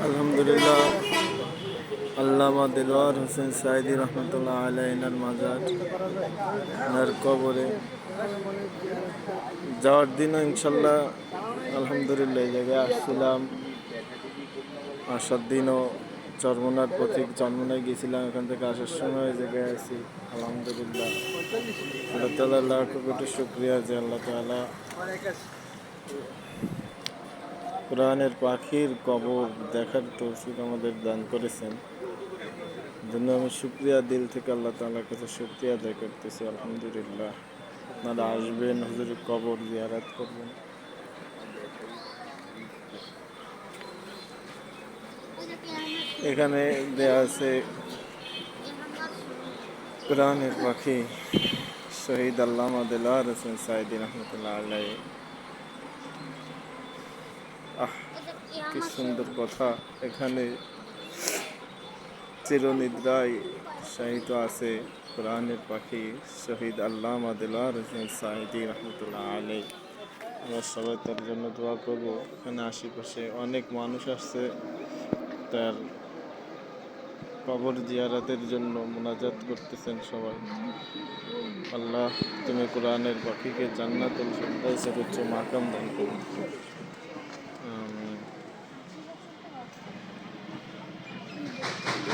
আলহামদুলিল্লাহ, আল্লামা দেলোয়ার হোসেন সাইদি রহমতুল্লাহ আলাই এনার মাজার, এনার কবরে যাওয়ার দিনও ইনশাল্লাহ আলহামদুলিল্লাহ এই জায়গায় আসছিলাম। আসার দিনও চরমনার প্রতীক চরমনায় গিয়েছিলাম, এখান থেকে আসার সময় এই জায়গায় আছি। আলহামদুলিল্লাহ, আল্লাহ তাআলা লাখ কোটি শুকরিয়া যে আল্লাহ তাআলা কোরআনের পাখির কবর দেখার তৌফিক আমাদের দান করেছেন। জন্য আমি শুকরিয়া দিল থেকে আল্লাহ তাআলার কাছে শুকরিয়া আদায় করতেছি। আলহামদুলিল্লাহ, আপনারা আসবেন, হুজুরের কবর জিয়ারত করবেন। এখানে দেয়া আছে কোরআনের পাখি শহীদ আল্লামা দেলোয়ার হোসেন সাইদি রহমতুল্লাহ আলাই। কি সুন্দর কথা! এখানে চিরনিদ্রায় শায়িত আছে কোরআনের পাখি শহীদ আল্লামা দেলোয়ার হোসেন সাইদি রহমতুল্লাহ আলাই। আমরা সবাই তার জন্য দোয়া করব। এখানে আশেপাশে অনেক মানুষ আসছে তার কবর জিয়ারতের জন্য, মুনাজাত করতেছেন সবাই। আল্লাহ, তুমি কোরআনের পাখিকে জান্নাতুল ফিরদাউসের উচ্চ মাকাম দান করো।